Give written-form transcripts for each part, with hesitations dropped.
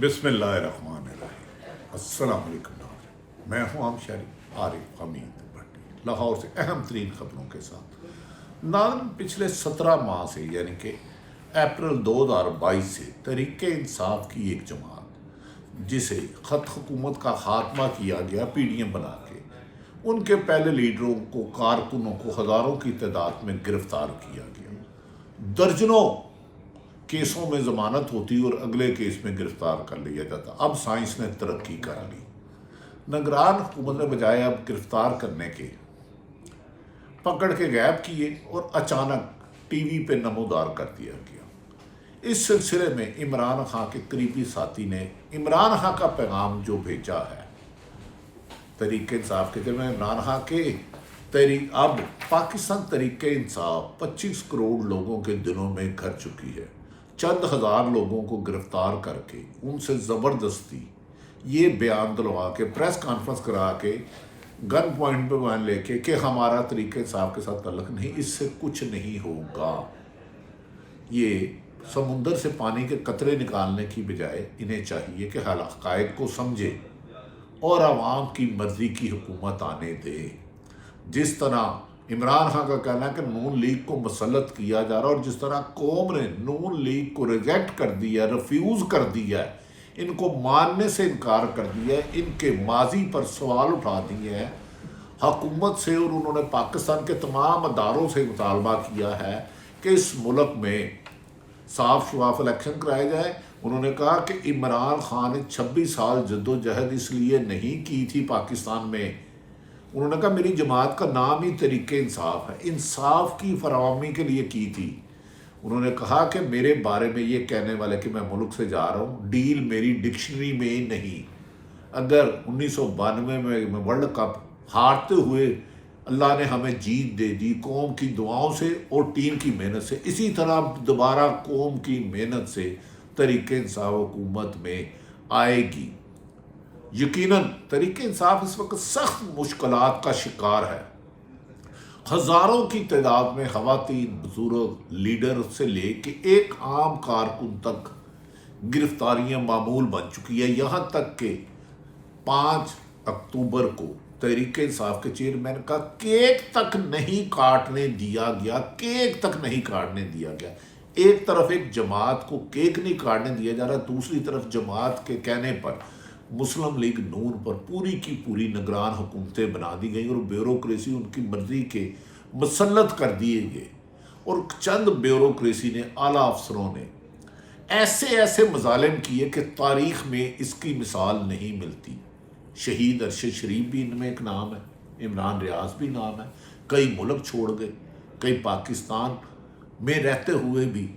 बिस्मिल्लाहिर्रहमानिर्रहीम। अस्सलाम वालेकुम नाज़रीन, मैं हूँ आम शरीफ आरिफ हमीद भट्टी, लाहौर से अहम तरीन ख़बरों के साथ। नाज़रीन, पिछले 17 माह से यानी कि अप्रैल 2022 से तहरीक इंसाफ की एक जमात जिसे ख़त हुकूमत का खात्मा किया गया PDM बना के, उनके पहले लीडरों को, कारकुनों को हज़ारों की तादाद में गिरफ़्तार किया गया। दर्जनों केसों में ज़मानत होती और अगले केस में गिरफ़्तार कर लिया जाता। अब साइंस ने तरक्की कर ली। निगरान हुकूमत ने बजाय अब गिरफ़्तार करने के पकड़ के गायब किए और अचानक TV पे नमोदार कर दिया गया। इस सिलसिले में इमरान खां के करीबी साथी ने इमरान खां का पैगाम जो भेजा है तहरीक इंसाफ के, जब इमरान खां के अब पाकिस्तान तहरीक इंसाफ 25 करोड़ लोगों के दिलों में घर चुकी है। चंद हज़ार लोगों को गिरफ्तार करके उनसे ज़बरदस्ती ये बयान दिलवा के, प्रेस कॉन्फ्रेंस करा के, गन पॉइंट पे बयान लेके कि हमारा तहरीक इंसाफ के साथ तल्लुक़ नहीं, इससे कुछ नहीं होगा। ये समुंदर से पानी के कतरे निकालने की बजाय इन्हें चाहिए कि हक़ाइक़ को समझे और आवाम की मर्ज़ी की हुकूमत आने दे। जिस तरह इमरान खां का कहना है कि नून लीग को मसलत किया जा रहा है और जिस तरह कौम ने नून लीग को रिजेक्ट कर दिया, रिफ्यूज़ कर दिया है, इनको मानने से इनकार कर दिया है, इनके माजी पर सवाल उठा दिए हैं हुकूमत से, और उन्होंने पाकिस्तान के तमाम अदारों से मुतालबा किया है कि इस मुल्क में साफ शफाफ इलेक्शन कराए जाए। उन्होंने कहा कि इमरान खान ने 26 साल जद्दोजहद इसलिए नहीं की थी पाकिस्तान में। उन्होंने कहा मेरी जमात का नाम ही तहरीक इंसाफ है, इंसाफ की फराहमी के लिए की थी। उन्होंने कहा कि मेरे बारे में ये कहने वाले कि मैं मुल्क से जा रहा हूँ, डील मेरी डिक्शनरी में नहीं। अगर 1992 में वर्ल्ड कप हारते हुए अल्लाह ने हमें जीत दे दी कौम की दुआओं से और टीम की मेहनत से, इसी तरह दोबारा कौम की मेहनत से तहरीक इंसाफ हुकूमत में आएगी। यकीनन तहरीक इंसाफ इस वक्त सख्त मुश्किलात का शिकार है। हज़ारों की तादाद में ख़वातीन, बुजुर्ग, लीडर से लेके एक आम कारकुन तक गिरफ्तारियां मामूल बन चुकी है। यहाँ तक कि 5 अक्टूबर को तहरीक इंसाफ के चेयरमैन का केक तक नहीं काटने दिया गया, केक तक नहीं काटने दिया गया। एक तरफ एक जमात को केक नहीं काटने दिया जा रहा, दूसरी तरफ जमात के कहने पर मुस्लिम लीग नून पर पूरी की पूरी निगरान हुकूमतें बना दी गई और ब्यूरोक्रेसी उनकी मर्जी के मुसल्लत कर दिए गए। और चंद ब्यूरोक्रेसी ने, आला अफसरों ने ऐसे ऐसे मजालिम किए कि तारीख़ में इसकी मिसाल नहीं मिलती। शहीद अरशद शरीफ भी इनमें एक नाम है, इमरान रियाज भी नाम है। कई मुल्क छोड़ गए, कई पाकिस्तान में रहते हुए भी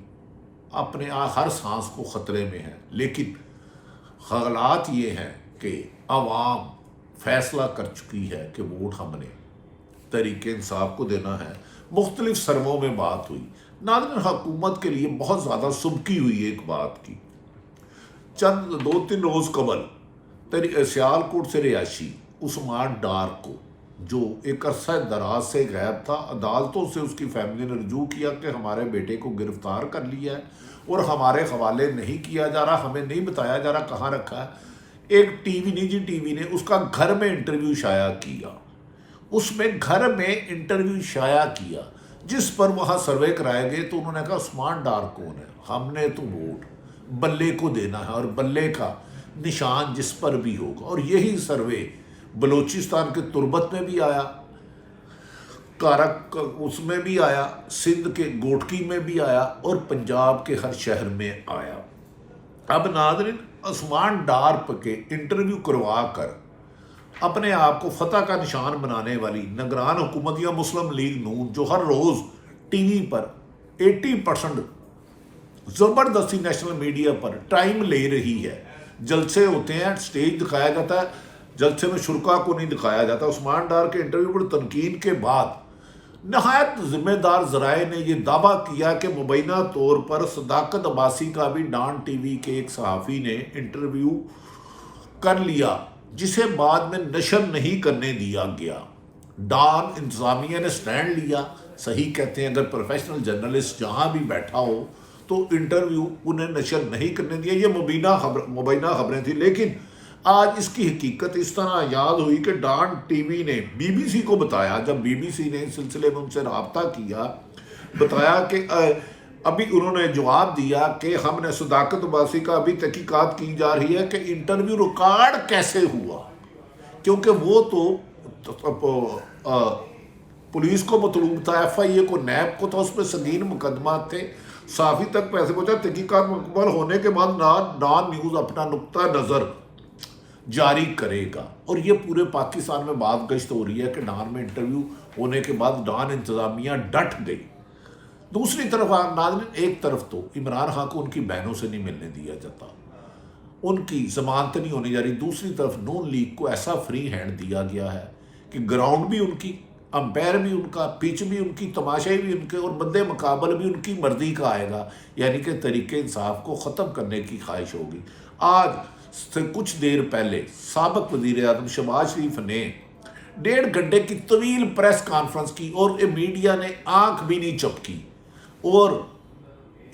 अपने हर सांस को ख़तरे में हैं। लेकिन हालात ये हैं कि आवाम फैसला कर चुकी है कि वोट हमने तहरीक इंसाफ को देना है। मुख्तलिफ सरमों में बात हुई। नाज़रीन, हुकूमत के लिए बहुत ज़्यादा सुबकी हुई एक बात की। चंद 2-3 रोज़ कबल सियालकोट से रिहायशी उस्मान डार को, जो एक अरसा दराज से गायब था, अदालतों से उसकी फैमिली ने रजू किया कि हमारे बेटे को गिरफ़्तार कर लिया है और हमारे हवाले नहीं किया जा रहा, हमें नहीं बताया जा रहा कहाँ रखा है। एक निजी टीवी ने उसका घर में इंटरव्यू शाया किया, उसमें घर में इंटरव्यू शाया किया, जिस पर वहाँ सर्वे कराए गए तो उन्होंने कहा उस्मान डार कौन है, हमने तो वोट बल्ले को देना है और बल्ले का निशान जिस पर भी होगा। और यही सर्वे बलूचिस्तान के तुर्बत में भी आया, कारक उसमें भी आया, सिंध के गोटकी में भी आया और पंजाब के हर शहर में आया। अब नाज़रीन, उस्मान डार के इंटरव्यू करवा कर अपने आप को फतह का निशान बनाने वाली निगरान हुकूमत या मुस्लिम लीग नून, जो हर रोज़ TV पर 80% ज़बरदस्ती नेशनल मीडिया पर टाइम ले रही है। जलसे होते हैं, स्टेज दिखाया जाता है, जलसे में शुरका को नहीं दिखाया जाता। उस्मान डार के इंटरव्यू पर तनकीन के बाद नहायत ज़िम्मेदार ज़राए ने यह दावा किया कि मुबैना तौर पर सदाकत अब्बासी का भी डॉन TV के एक सहाफ़ी ने इंटरव्यू कर लिया, जिसे बाद में नशर नहीं करने दिया गया। डॉन इंतज़ामिया ने स्टैंड लिया। सही कहते हैं, अगर प्रोफेशनल जर्नलिस्ट जहाँ भी बैठा हो تو انٹرویو انہیں نشر نہیں کرنے دیا. یہ مبینہ خبریں تھیں. لیکن آج اس کی حقیقت اس طرح یاد ہوئی کہ ڈان ٹی وی نے بی بی سی کو بتایا، جب بی بی سی نے اس سلسلے میں ان سے رابطہ کیا، بتایا کہ ابھی انہوں نے جواب دیا کہ ہم نے صداقت عباسی کا ابھی تحقیقات کی جا رہی ہے کہ انٹرویو ریکارڈ کیسے ہوا، کیونکہ وہ تو پولیس کو مطلوب تھا، ایف آئی اے کو، نیب کو تھا، اس میں سنگین مقدمات تھے. صحافی تک پیسے پہنچا. تحقیقات مکمل ہونے کے بعد ڈان نیوز اپنا نقطہ نظر جاری کرے گا. اور یہ پورے پاکستان میں بات گشت ہو رہی ہے کہ ڈان میں انٹرویو ہونے کے بعد ڈان انتظامیہ ڈٹ گئی. دوسری طرف ناظرین، ایک طرف تو عمران خان کو ان کی بہنوں سے نہیں ملنے دیا جاتا، ان کی ضمانت نہیں ہونے جا رہی. دوسری طرف نون لیگ کو ایسا فری ہینڈ دیا گیا ہے کہ گراؤنڈ بھی ان کی، امپائر بھی ان کا، پچ بھی ان کی، تماشائی بھی ان کے، اور مد مقابل بھی ان کی مرضی کا آئے گا. یعنی کہ تحریک انصاف کو ختم کرنے کی خواہش ہوگی. آج سے کچھ دیر پہلے سابق وزیر اعظم شہباز شریف نے 1.5 گھنٹے کی طویل پریس کانفرنس کی اور میڈیا نے آنکھ بھی نہیں چپکی، اور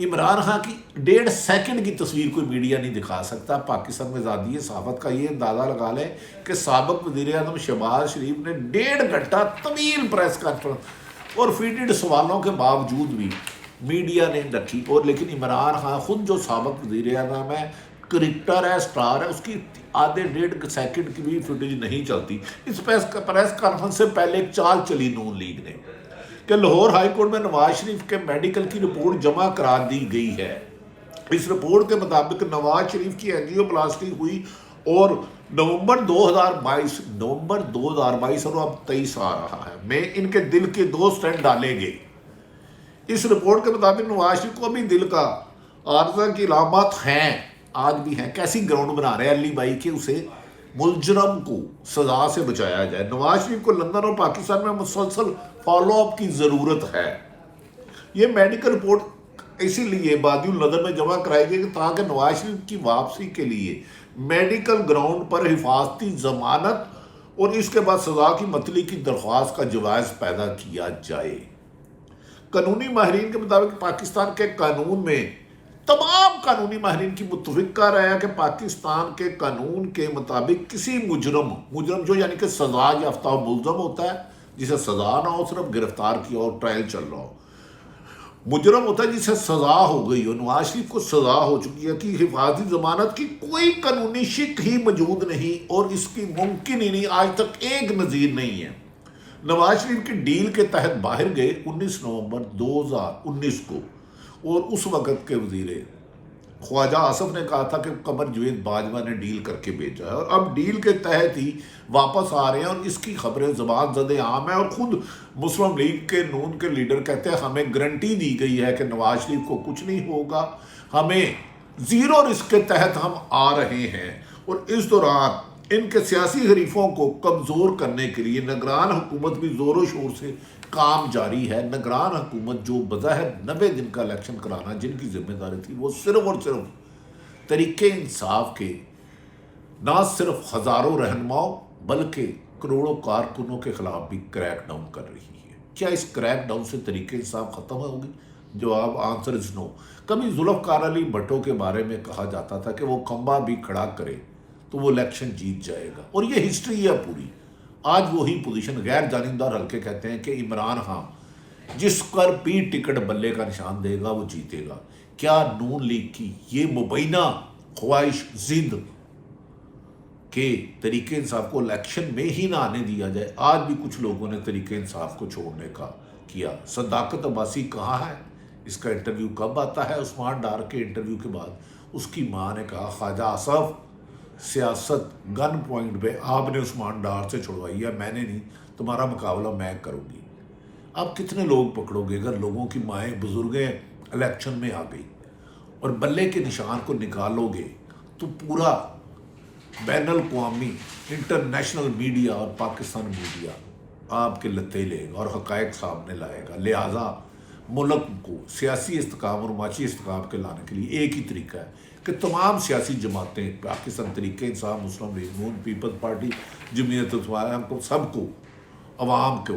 عمران خان کی 1.5 سیکنڈ کی تصویر کوئی میڈیا نہیں دکھا سکتا. پاکستان میں آزادی صحافت کا یہ اندازہ لگا لیں کہ سابق وزیر اعظم شہباز شریف نے 1.5 گھنٹہ طویل پریس کانفرنس اور فیڈڈ سوالوں کے باوجود بھی میڈیا نے رکھی. اور لیکن عمران خان خود جو سابق وزیر اعظم ہے، کرکٹر ہے، سٹار ہے، اس کی آدھے 1.5 سیکنڈ کی بھی فوٹیج نہیں چلتی. اس پریس کانفرنس سے پہلے ایک چال چلی نون لیگ نے کہ لاہور ہائی کورٹ میں نواز شریف کے میڈیکل کی رپورٹ جمع کرا دی گئی ہے. اس رپورٹ کے مطابق نواز شریف کی اینجیو پلاسٹی ہوئی اور نومبر 2022 اور اب 23 آ رہا ہے میں ان کے دل کے 2 سٹینٹ ڈالے گئے. اس رپورٹ کے مطابق نواز شریف کو ابھی دل کا عارضہ کی علامات ہیں، آج بھی ہیں. کیسی گراؤنڈ بنا رہے ہیں علی بھائی کہ اسے ملزم کو سزا سے بچایا جائے. نواز شریف کو لندن اور پاکستان میں مسلسل فالو اپ کی ضرورت ہے. یہ میڈیکل رپورٹ اسی لیے بادی النظر میں جمع کرائی گئی تاکہ نواز شریف کی واپسی کے لیے میڈیکل گراؤنڈ پر حفاظتی ضمانت اور اس کے بعد سزا کی مطلع کی درخواست کا جواز پیدا کیا جائے. قانونی ماہرین کے مطابق پاکستان کے قانون میں تمام قانونی ماہرین کی متفقہ رائے ہے کہ پاکستان کے قانون کے مطابق کسی مجرم جو یعنی کہ سزا یافتہ ملزم ہوتا ہے، جسے سزا نہ ہو، صرف گرفتار کیا اور ٹرائل چل رہا ہو. مجرم ہوتا ہے جسے سزا ہو گئی ہو. نواز شریف کو سزا ہو چکی ہے کہ حفاظتی ضمانت کی کوئی قانونی شک ہی موجود نہیں اور اس کی ممکن ہی نہیں، آج تک ایک نظیر نہیں ہے. نواز شریف کی ڈیل کے تحت باہر گئے 19 نومبر 2019 کو، اور اس وقت کے وزیر خواجہ آصف نے کہا تھا کہ قمر جوید باجوہ نے ڈیل کر کے بھیجا ہے، اور اب ڈیل کے تحت ہی واپس آ رہے ہیں. اور اس کی خبریں زبان زد عام ہیں، اور خود مسلم لیگ کے نون کے لیڈر کہتے ہیں ہمیں گارنٹی دی گئی ہے کہ نواز شریف کو کچھ نہیں ہوگا، ہمیں 0 رسک کے تحت ہم آ رہے ہیں. اور اس دوران ان کے سیاسی حریفوں کو کمزور کرنے کے لیے نگران حکومت بھی زور و شور سے کام جاری ہے. نگران حکومت جو بظاہر 90 دن کا الیکشن کرانا جن کی ذمہ داری تھی، وہ صرف اور صرف تحریک انصاف کے نہ صرف ہزاروں رہنماؤں بلکہ کروڑوں کارکنوں کے خلاف بھی کریک ڈاؤن کر رہی ہے. کیا اس کریک ڈاؤن سے تحریک انصاف ختم ہوگی؟ جواب آنسر از نو. کبھی ذوالفقار علی بھٹو کے بارے میں کہا جاتا تھا کہ وہ کھمبا بھی کھڑا کرے تو وہ الیکشن جیت جائے گا، اور یہ ہسٹری ہے پوری. آج وہی پوزیشن غیر جانبدار حلقے کہتے ہیں کہ عمران خان جس پر بھی ٹکٹ بلے کا نشان دے گا وہ جیتے گا. کیا نون لیگ کی یہ مبینہ خواہش ضد کہ تحریک انصاف کو الیکشن میں ہی نہ آنے دیا جائے؟ آج بھی کچھ لوگوں نے تحریک انصاف کو چھوڑنے کا کیا. صداقت عباسی کہاں ہے؟ اس کا انٹرویو کب آتا ہے؟ عثمان ڈار کے انٹرویو کے بعد اس کی ماں نے کہا خواجہ آصف سیاست گن پوائنٹ پہ آپ نے عثمان ڈار سے چھڑوائی ہے، میں نے نہیں، تمہارا مقابلہ میں کروں گی. اب کتنے لوگ پکڑو گے اگر لوگوں کی مائیں بزرگیں الیکشن میں آ گئی اور بلے کے نشان کو نکالو گے تو پورا بین الاقوامی انٹرنیشنل میڈیا اور پاکستان میڈیا آپ کے لتے لے گا اور حقائق سامنے لائے گا. لہٰذا ملک کو سیاسی استحکام اور معاشی استحکام کے لانے کے لیے ایک ہی طریقہ ہے کہ تمام سیاسی جماعتیں، پاکستان تحریک انصاف، مسلم لیگ نون، پیپلز پارٹی، جمعیت علماء کو، سب کو، عوام کو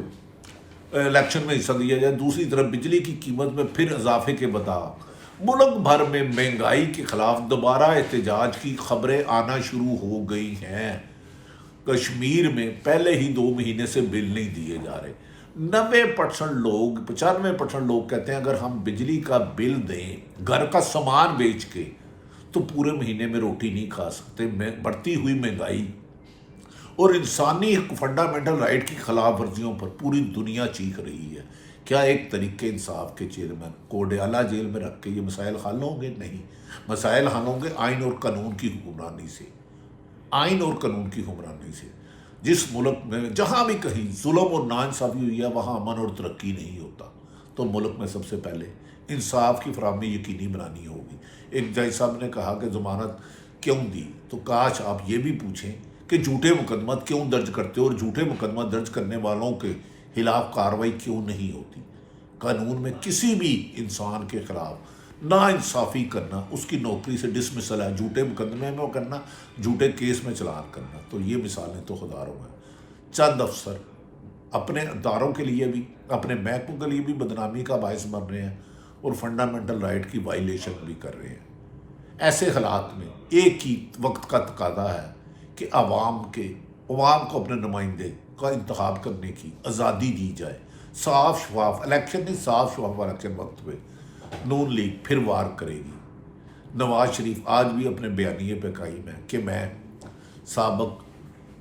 الیکشن میں حصہ دیا جائے. دوسری طرف بجلی کی قیمت میں پھر اضافے کے بعد मुल्क भर में महंगाई के खिलाफ दोबारा एहतजाज की खबरें आना शुरू हो गई हैं। कश्मीर में पहले ही 2 महीने से बिल नहीं दिए जा रहे। 90% लोग 95% लोग कहते हैं अगर हम बिजली का बिल दें घर का सामान बेच के तो पूरे महीने में रोटी नहीं खा सकते। बढ़ती हुई महंगाई और इंसानी फंडामेंटल राइट की खिलाफ वर्जियों पर पूरी दुनिया चीख रही है। क्या एक तरीके इंसाफ के चेयरमैन को डयाला जेल में रख के ये मसाइल हल होंगे? नहीं, मसाइल हल होंगे आइन और कानून की हुक्मरानी से। आइन और कानून की हुक्मरानी से। जिस मुल्क में जहाँ भी कहीं जुल्म और नाइंसाफ़ी हुई है वहाँ अमन और तरक्की नहीं होता। तो मुल्क में सबसे पहले इंसाफ की फराहमी यकीनी बनानी होगी। एक जज साहब ने कहा कि ज़मानत क्यों दी, तो काश आप ये भी पूछें कि झूठे मुकदमा क्यों दर्ज करते हो और झूठे मुकदमा दर्ज करने वालों के खिलाफ कार्रवाई क्यों नहीं होती। कानून में किसी भी इंसान के खिलाफ नाइंसाफ़ी करना उसकी नौकरी से डिसमिसल है। झूठे मुकदमे में करना, झूठे केस में चलान करना, तो ये मिसालें तो हज़ारों हैं। चंद अफसर अपने अदारों के लिए भी, अपने महकमों के लिए भी बदनामी का बायस बन रहे हैं और फंडामेंटल राइट की वायलेशन भी कर रहे हैं। ऐसे हालात में एक ही वक्त का तकादा है कि आवाम को अपने नुमाइंदे का इंतखाब करने की आज़ादी दी जाए। साफ शफाफ इलेक्शन नहीं, साफ शफाफ इलेक्शन वक्त पे नून लीग फिर वार करेगी। नवाज शरीफ आज भी अपने बयानिए पे कायम है कि मैं साबक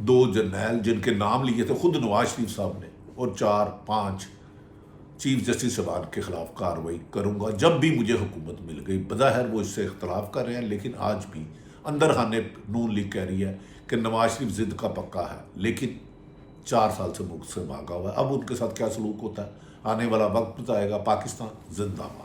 2 जर्नैल जिनके नाम लिए थे खुद नवाज शरीफ साहब ने और 4-5 चीफ जस्टिस साहब के खिलाफ कार्रवाई करूंगा जब भी मुझे हुकूमत मिल गई। बज़ाहिर वो इससे इख्तलाफ कर रहे हैं, लेकिन आज भी अंदर खाने नून लीग कह रही है कि नवाज शरीफ ज़िद का पक्का है, लेकिन 4 साल से मुल्क से भागा हुआ है। अब उनके साथ क्या सलूक होता है आने वाला वक्त बताएगा। पाकिस्तान जिंदाबाद।